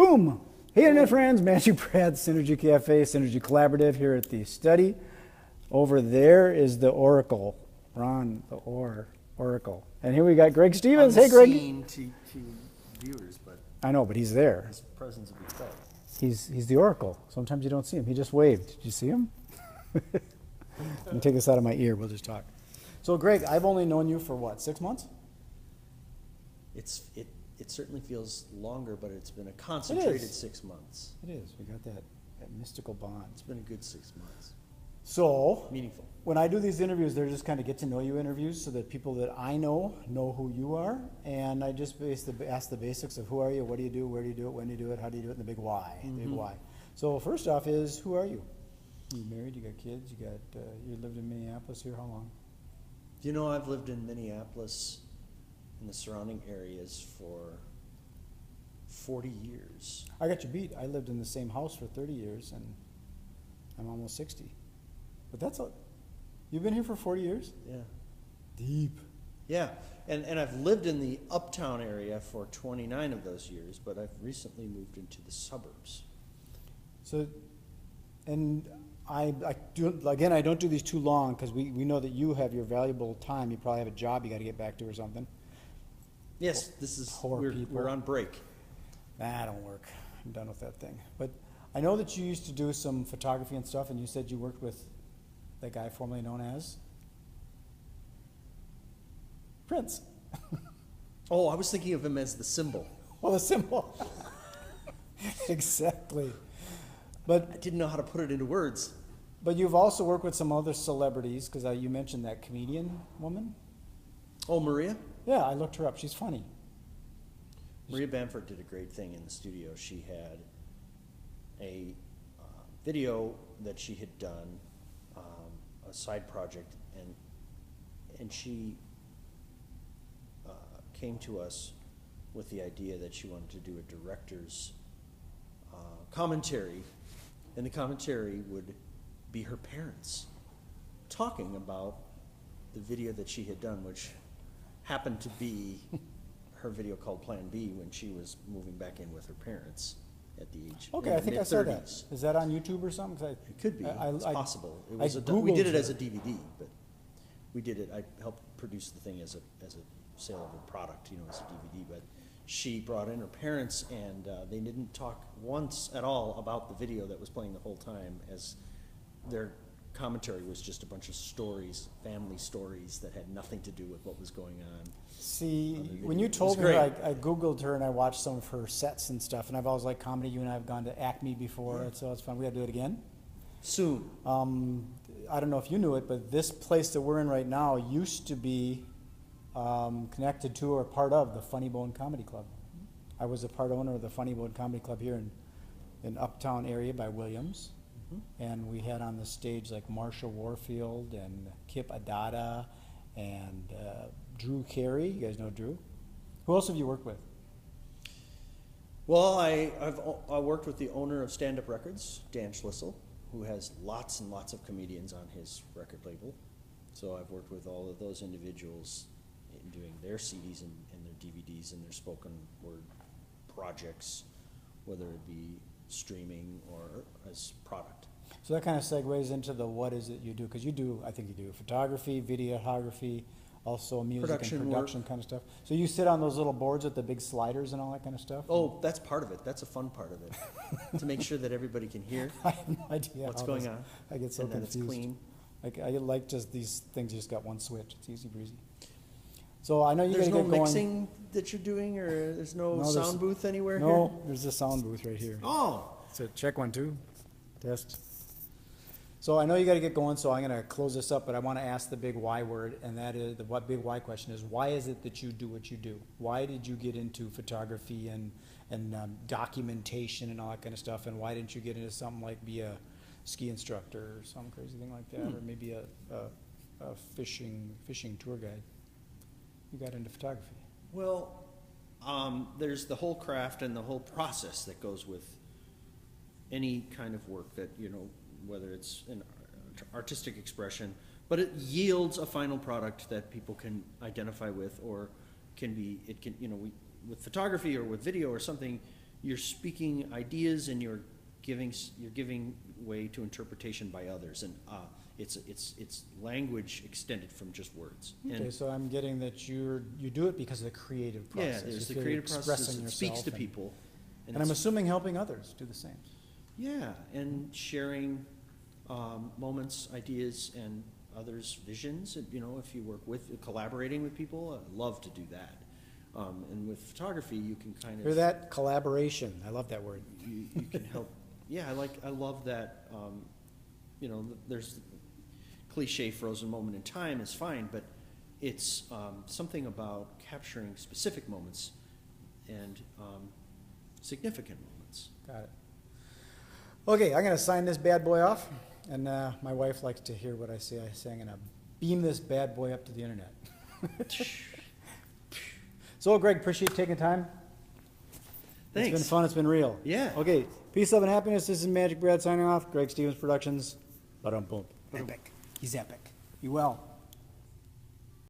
Boom! Hey internet friends, MagicBrad, Synergy Cafe, Synergy Collaborative here at the study. Over there is the Oracle. Ron, the Oracle. And here we got Greg Stevens. Hey Greg. Unseen to viewers, but I know, but he's there. his presence will be felt. He's the Oracle. Sometimes you don't see him. He just waved. Did you see him? Let me take this out of my ear. We'll just talk. So Greg, I've only known you for what, 6 months? It certainly feels longer, but it's been a concentrated 6 months. It is. We got that mystical bond. It's been a good 6 months. So, Meaningful. when I do these interviews, they're just kind of get to know you interviews so that people that I know who you are. And I just ask the basics of who are you, what do you do, where do you do it, when do you do it, how do you do it, and the big why. The big why. So first off is, who are you? You married, you got kids, you lived in Minneapolis here, how long? You know, I've lived in Minneapolis and the surrounding areas for 40 years. I got you beat. I lived in the same house for 30 years and I'm almost 60. But that's all. You've been here for 40 years? Yeah. Deep. Yeah, and I've lived in the uptown area for 29 of those years, but I've recently moved into the suburbs. So, and I do, again, I don't do these too long because we know that you have your valuable time. You probably have a job you got to get back to or something. Yes, this is, we're on break. Nah, don't work. I'm done with that thing. But I know that you used to do some photography and stuff, and you said you worked with that guy formerly known as Prince. Oh, I was thinking of him as the symbol. Well, the symbol. Exactly. But I didn't know how to put it into words. But you've also worked with some other celebrities, because you mentioned that comedian woman. Oh, Maria? Yeah, I looked her up. She's funny. Maria Bamford did a great thing in the studio. She had a video that she had done, a side project, and she came to us with the idea that she wanted to do a director's commentary, and the commentary would be her parents talking about the video that she had done, which happened to be her video called Plan B when she was moving back in with her parents at the age Okay, I think I saw that. mid-30s. Is that on YouTube or something? 'Cause It could be. It's possible. It was Googled we did it her. as a DVD, but we did it. I helped produce the thing as a sale of a product, as a DVD. But she brought in her parents, and they didn't talk once at all about the video that was playing the whole time, as their commentary was just a bunch of stories, family stories that had nothing to do with what was going on. See, on the video. when you It was told me, great. I Googled her and I watched some of her sets and stuff, and I've always liked comedy. You and I have gone to Acme before, so it's fun. We got to do it again. Soon. I don't know if you knew it, but this place that we're in right now used to be connected to or part of the Funny Bone Comedy Club. I was a part owner of the Funny Bone Comedy Club here in Uptown area by Williams. And we had on the stage like Marsha Warfield and Kip Adada and Drew Carey. You guys know Drew? Who else have you worked with? Well, I worked with the owner of Stand Up Records, Dan Schlissel, who has lots and lots of comedians on his record label. So I've worked with all of those individuals in doing their CDs and their DVDs and their spoken word projects, whether it be streaming or as product. So that kind of segues into the what is it you do? Because I think you do photography, videography, also music Production and production work. kind of stuff. So you sit on those little boards with the big sliders and all that kind of stuff? Oh, that's part of it. That's a fun part of it, to make sure that everybody can hear I have no idea what's how going this- on. I get so and that it's confused. clean. Like I like just these things. Just got one switch. It's easy breezy. So I know you got There's to no get going. mixing that you're doing, or there's no, No, there's- sound booth anywhere here? No, there's a sound booth right here. Oh, So check 1, 2, test. So I know you got to get going, so I'm going to close this up, but I want to ask the big why word, and that is the what big why question is: why is it that you do what you do? Why did you get into photography and documentation and all that kind of stuff? And why didn't you get into something like be a ski instructor or some crazy thing like that, or maybe a fishing tour guide? You got into photography. well, there's the whole craft and the whole process that goes with any kind of work that, whether it's an artistic expression, but it yields a final product that people can identify with, or with photography or with video or something, you're speaking ideas and you're giving way to interpretation by others, and it's language extended from just words. Okay, And so I'm getting that you do it because of the creative yeah, process. there's You the feel creative you're process expressing that speaks yourself to and- people, And I'm it's- assuming helping others do the same. yeah, and sharing moments, ideas, and others' visions. And, you know, if you work with collaborating with people, I love to do that. And with photography, you can kind of Hear that? Collaboration. I love that word. you can help. Yeah, I love that. You know, there's cliche frozen moment in time is fine, but it's something about capturing specific moments and significant moments. Got it. Okay, I'm going to sign this bad boy off, and my wife likes to hear what I say. I say I'm going to beam this bad boy up to the internet. So, Greg, appreciate you taking time. Thanks. It's been fun. It's been real. Yeah. Okay, peace, love, and happiness. This is Magic Brad signing off. Greg Stevens Productions. Ba-dum-boom. Epic. He's epic. You well.